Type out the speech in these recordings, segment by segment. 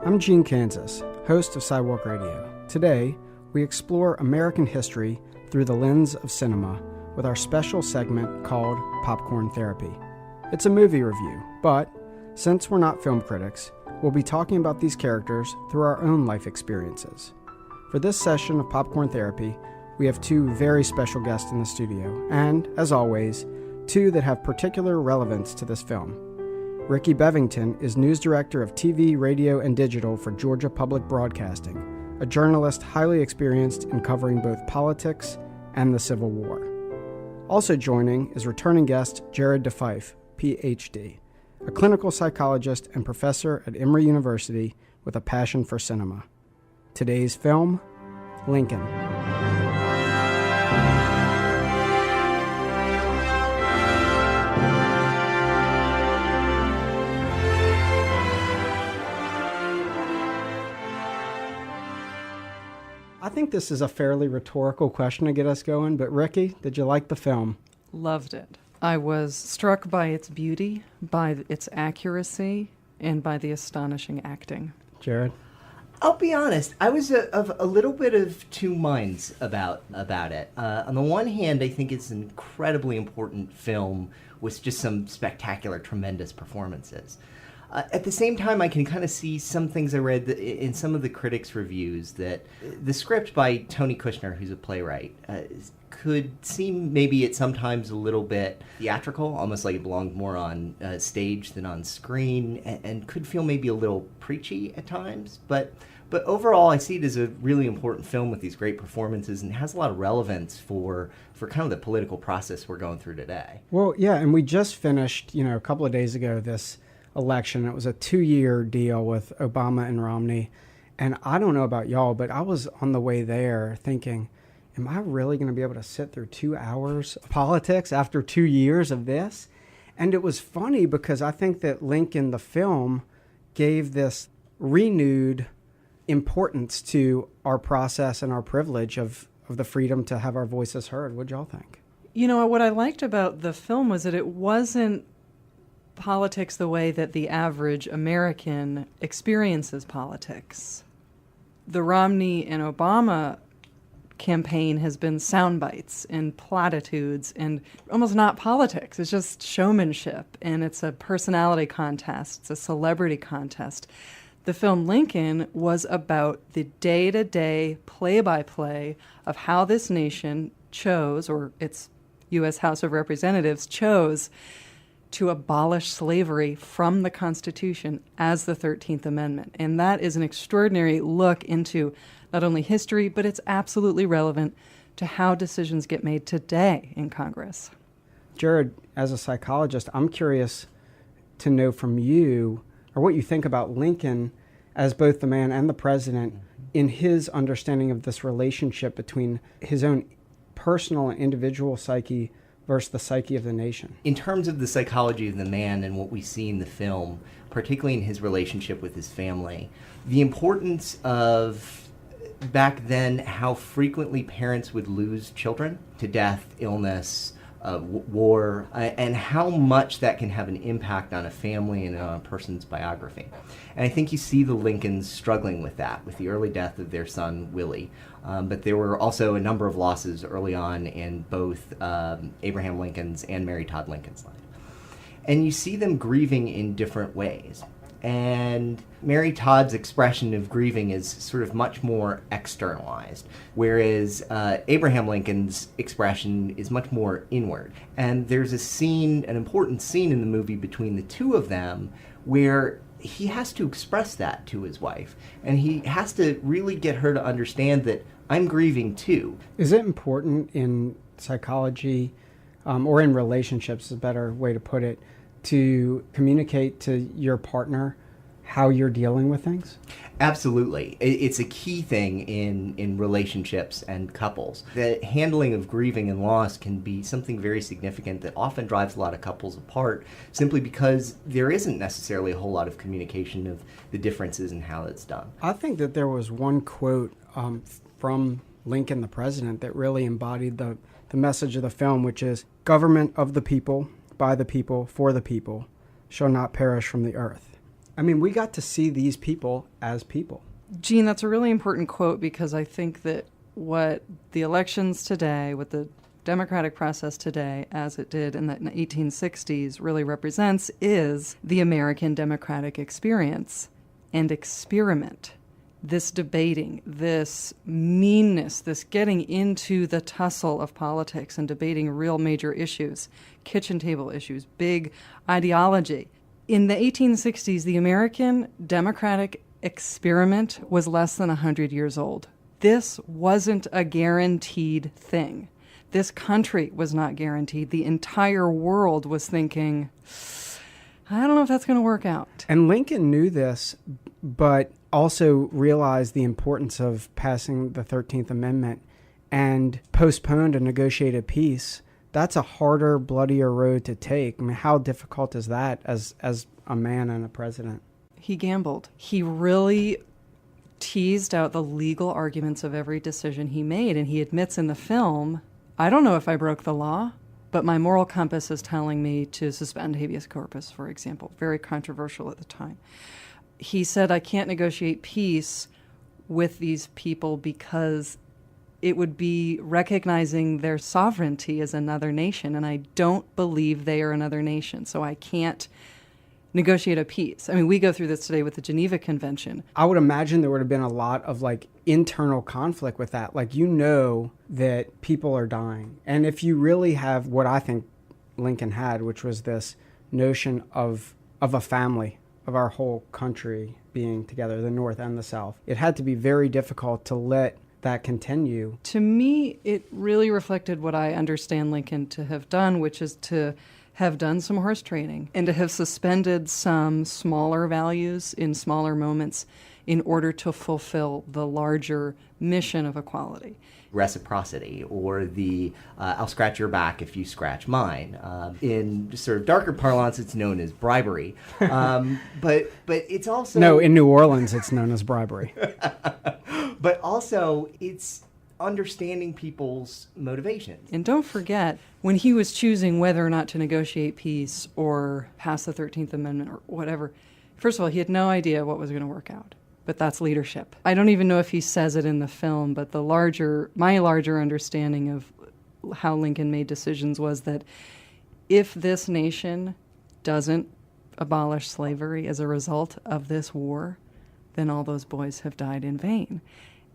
I'm Gene Kansas, host of Sidewalk Radio. Today, we explore American history through the lens of cinema with our special segment called Popcorn Therapy. It's a movie review, but since we're not film critics, we'll be talking about these characters through our own life experiences. For this session of Popcorn Therapy, we have two very special guests in the studio, and, as always, two that have particular relevance to this film. Rickey Bevington is news director of TV, radio, and digital for Georgia Public Broadcasting, a journalist highly experienced in covering both politics and the Civil War. Also joining is returning guest Jared DeFife, Ph.D., a clinical psychologist and professor at Emory University with a passion for cinema. Today's film, Lincoln. I think this is a fairly rhetorical question to get us going, but Rickey, did you like the film? Loved it. I was struck by its beauty, by its accuracy, and by the astonishing acting. Jared? I'll be honest, I was of a little bit of two minds about it. On the one hand, I think it's an incredibly important film with just some spectacular, tremendous performances. At the same time, I can kind of see some things I read in some of the critics' reviews that the script by Tony Kushner, who's a playwright, could seem maybe at sometimes a little bit theatrical, almost like it belonged more on stage than on screen, and could feel maybe a little preachy at times. But overall, I see it as a really important film with these great performances, and it has a lot of relevance for kind of the political process we're going through today. Well, yeah, and we just finished, a couple of days ago, this election. It was a 2-year deal with Obama and Romney. And I don't know about y'all, but I was on the way there thinking, am I really going to be able to sit through 2 hours of politics after 2 years of this? And it was funny because I think that Lincoln, the film, gave this renewed importance to our process and our privilege of the freedom to have our voices heard. What'd y'all think? What I liked about the film was that it wasn't politics the way that the average American experiences politics. The Romney and Obama campaign has been sound bites and platitudes and almost not politics. It's just showmanship, and it's a personality contest. It's a celebrity contest. The film Lincoln was about the day-to-day, play-by-play of how this nation chose, or its U.S. House of Representatives chose, to abolish slavery from the Constitution as the 13th Amendment. And that is an extraordinary look into not only history, but it's absolutely relevant to how decisions get made today in Congress. Jared, as a psychologist, I'm curious to know from you, or what you think about Lincoln as both the man and the president in his understanding of this relationship between his own personal and individual psyche versus the psyche of the nation. In terms of the psychology of the man and what we see in the film, particularly in his relationship with his family, the importance of, back then, how frequently parents would lose children to death, illness, war, and how much that can have an impact on a family and on a person's biography. And I think you see the Lincolns struggling with that, with the early death of their son, Willie. But there were also a number of losses early on in both Abraham Lincoln's and Mary Todd Lincoln's life. And you see them grieving in different ways. And Mary Todd's expression of grieving is sort of much more externalized, whereas Abraham Lincoln's expression is much more inward. And there's an important scene in the movie between the two of them where he has to express that to his wife. And he has to really get her to understand that I'm grieving too. Is it important in psychology, or in relationships is a better way to put it, to communicate to your partner how you're dealing with things? Absolutely. It's a key thing in relationships and couples. The handling of grieving and loss can be something very significant that often drives a lot of couples apart simply because there isn't necessarily a whole lot of communication of the differences in how it's done. I think that there was one quote from Lincoln, the president, that really embodied the message of the film, which is, "Government of the people, by the people, for the people, shall not perish from the earth." I mean, we got to see these people as people. Gene, that's a really important quote, because I think that what the elections today, what the democratic process today, as it did in the 1860s, really represents is the American democratic experience and experiment. This debating, this meanness, this getting into the tussle of politics and debating real major issues, kitchen table issues, big ideology. In the 1860s, the American democratic experiment was less than 100 years old. This wasn't a guaranteed thing. This country was not guaranteed. The entire world was thinking, I don't know if that's going to work out. And Lincoln knew this, but also realized the importance of passing the 13th Amendment and postponed a negotiated peace. That's a harder, bloodier road to take. I mean, how difficult is that as a man and a president? He gambled. He really teased out the legal arguments of every decision he made, and he admits in the film, I don't know if I broke the law, but my moral compass is telling me to suspend habeas corpus, for example. Very controversial at the time. He said, I can't negotiate peace with these people because it would be recognizing their sovereignty as another nation, and I don't believe they are another nation, so I can't negotiate a peace. I mean, we go through this today with the Geneva Convention. I would imagine there would have been a lot of internal conflict with that. You know that people are dying. And if you really have what I think Lincoln had, which was this notion of a family, of our whole country being together, the North and the South, it had to be very difficult to let that continue. To me, it really reflected what I understand Lincoln to have done, which is to have done some horse trading and to have suspended some smaller values in smaller moments in order to fulfill the larger mission of equality. Reciprocity, or the I'll scratch your back if you scratch mine. In sort of darker parlance, it's known as bribery. But it's also... No, in New Orleans, it's known as bribery. But also, it's understanding people's motivations. And don't forget, when he was choosing whether or not to negotiate peace or pass the 13th Amendment or whatever, first of all, he had no idea what was going to work out. But that's leadership. I don't even know if he says it in the film, but my larger understanding of how Lincoln made decisions was that if this nation doesn't abolish slavery as a result of this war, then all those boys have died in vain.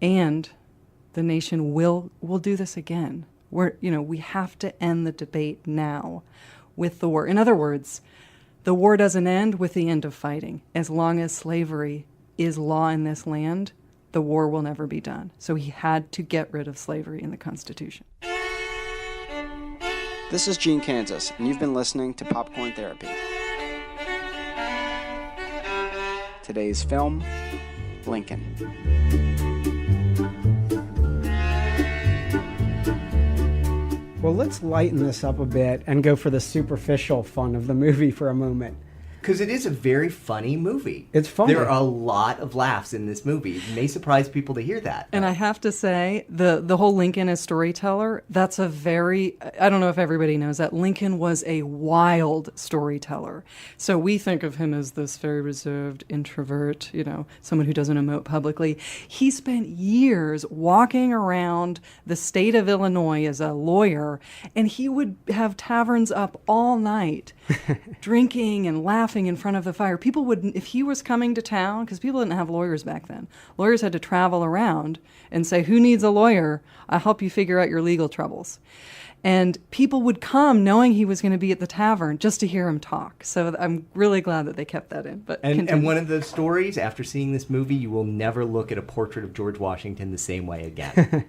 And the nation will do this again. We have to end the debate now with the war. In other words, the war doesn't end with the end of fighting. As long as slavery is law in this land, the war will never be done. So he had to get rid of slavery in the Constitution. This is Gene Kansas, and you've been listening to Popcorn Therapy. Today's film, Lincoln. Well, let's lighten this up a bit and go for the superficial fun of the movie for a moment. Because it is a very funny movie. It's funny. There are a lot of laughs in this movie. It may surprise people to hear that. And I have to say, the whole Lincoln as storyteller, that's I don't know if everybody knows that, Lincoln was a wild storyteller. So we think of him as this very reserved introvert, someone who doesn't emote publicly. He spent years walking around the state of Illinois as a lawyer, and he would have taverns up all night, drinking and laughing in front of the fire. People would, if he was coming to town, because people didn't have lawyers back then. Lawyers had to travel around and say, who needs a lawyer? I'll help you figure out your legal troubles. And people would come knowing he was going to be at the tavern just to hear him talk. So I'm really glad that they kept that in. But and one of the stories, after seeing this movie, you will never look at a portrait of George Washington the same way again.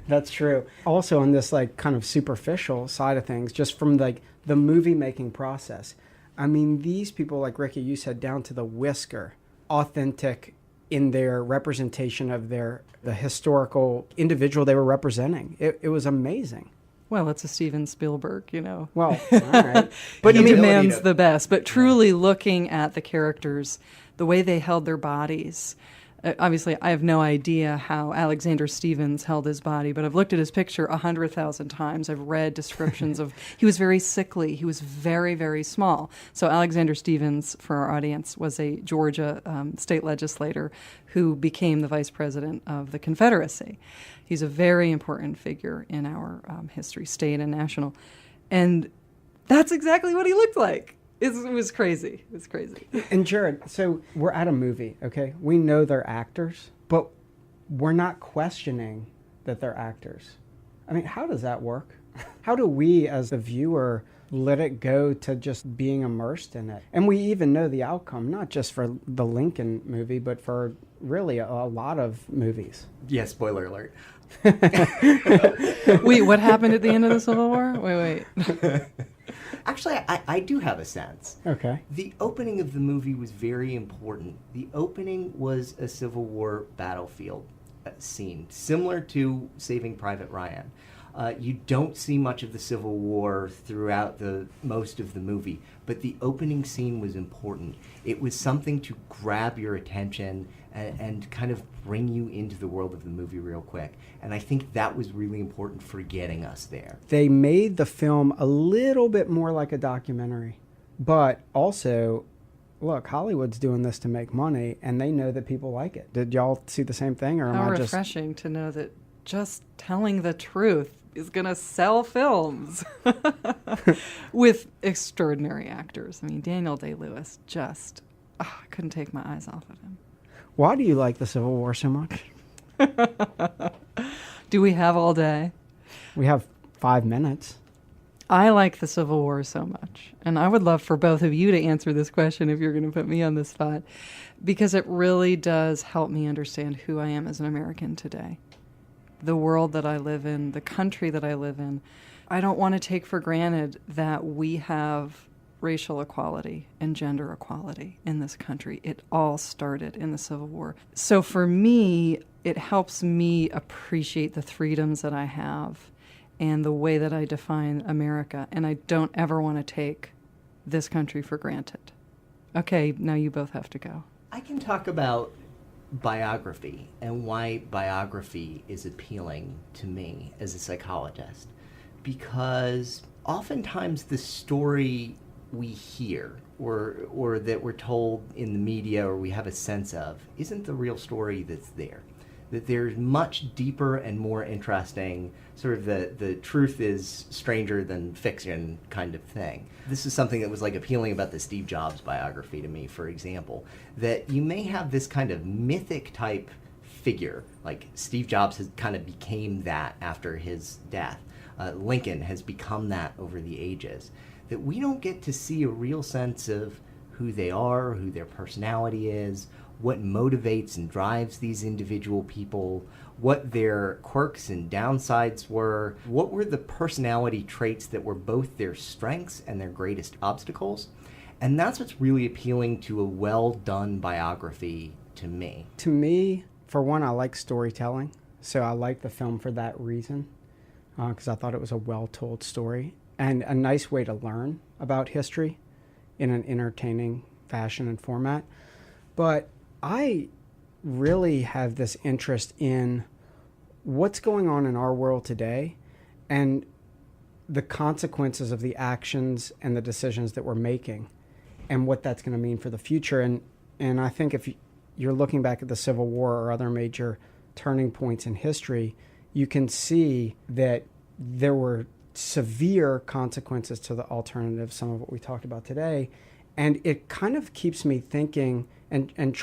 That's true. Also on this kind of superficial side of things, just from the movie making process, I mean, these people, like Ricky, you said, down to the whisker, authentic in their representation of the historical individual they were representing. It was amazing. Well, it's a Steven Spielberg, Well, all right. But he demands the best. But truly looking at the characters, the way they held their bodies, Obviously, I have no idea how Alexander Stevens held his body, but I've looked at his picture 100,000 times. I've read descriptions of, he was very sickly. He was very, very small. So Alexander Stevens, for our audience, was a Georgia state legislator who became the vice president of the Confederacy. He's a very important figure in our history, state and national. And that's exactly what he looked like. It was crazy. It was crazy. And Jared, so we're at a movie, okay? We know they're actors, but we're not questioning that they're actors. I mean, how does that work? How do we, as the viewer, let it go to just being immersed in it? And we even know the outcome, not just for the Lincoln movie, but for really a lot of movies. Yeah, spoiler alert. Wait, what happened at the end of the Civil War? Wait. Actually, I do have a sense. Okay. The opening of the movie was very important. The opening was a Civil War battlefield scene, similar to Saving Private Ryan. You don't see much of the Civil War throughout most of the movie, but the opening scene was important. It was something to grab your attention and kind of bring you into the world of the movie real quick. And I think that was really important for getting us there. They made the film a little bit more like a documentary, but also, look, Hollywood's doing this to make money, and they know that people like it. Did y'all see the same thing, or am How I just... refreshing to know that just telling the truth is going to sell films with extraordinary actors. I mean, Daniel Day-Lewis just, I couldn't take my eyes off of him. Why do you like the Civil War so much? Do we have all day? We have 5 minutes. I like the Civil War so much. And I would love for both of you to answer this question if you're going to put me on the spot, because it really does help me understand who I am as an American today. The world that I live in, the country that I live in. I don't want to take for granted that we have racial equality and gender equality in this country. It all started in the Civil War. So for me, it helps me appreciate the freedoms that I have and the way that I define America. And I don't ever want to take this country for granted. Okay, now you both have to go. I can talk about biography and why biography is appealing to me as a psychologist, because oftentimes the story we hear or that we're told in the media or we have a sense of isn't the real story that's there. That there's much deeper and more interesting, sort of the truth is stranger than fiction kind of thing. This is something that was like appealing about the Steve Jobs biography to me, for example, that you may have this kind of mythic type figure, like Steve Jobs has kind of became that after his death. Lincoln has become that over the ages, that we don't get to see a real sense of who they are, who their personality is, what motivates and drives these individual people, what their quirks and downsides were, what were the personality traits that were both their strengths and their greatest obstacles. And that's what's really appealing to a well-done biography to me. To me, for one, I like storytelling, so I like the film for that reason, because I thought it was a well-told story and a nice way to learn about history in an entertaining fashion and format. But I really have this interest in what's going on in our world today and the consequences of the actions and the decisions that we're making and what that's going to mean for the future. And I think if you're looking back at the Civil War or other major turning points in history, you can see that there were severe consequences to the alternative, some of what we talked about today. And it kind of keeps me thinking and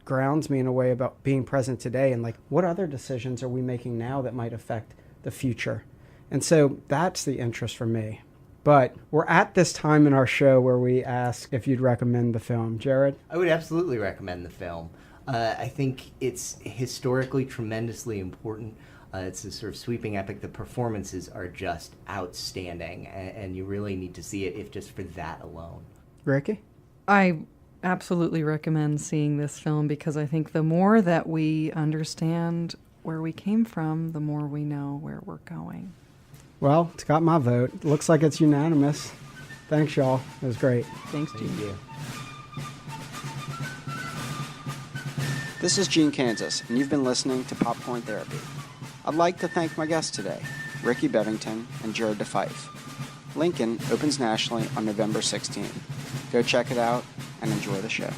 grounds me in a way about being present today and like, what other decisions are we making now that might affect the future? And so that's the interest for me. But we're at this time in our show where we ask if you'd recommend the film. Jared? I would absolutely recommend the film. I think it's historically tremendously important. It's a sort of sweeping epic. The performances are just outstanding, and you really need to see it if just for that alone. Rickey? I absolutely recommend seeing this film because I think the more that we understand where we came from, the more we know where we're going. Well, it's got my vote. Looks like it's unanimous. Thanks, y'all. It was great. Thanks, Gene. Thank you. This is Gene Kansas, and you've been listening to Popcorn Therapy. I'd like to thank my guests today, Rickey Bevington and Jared DeFife. Lincoln opens nationally on November 16th. Go check it out and enjoy the show.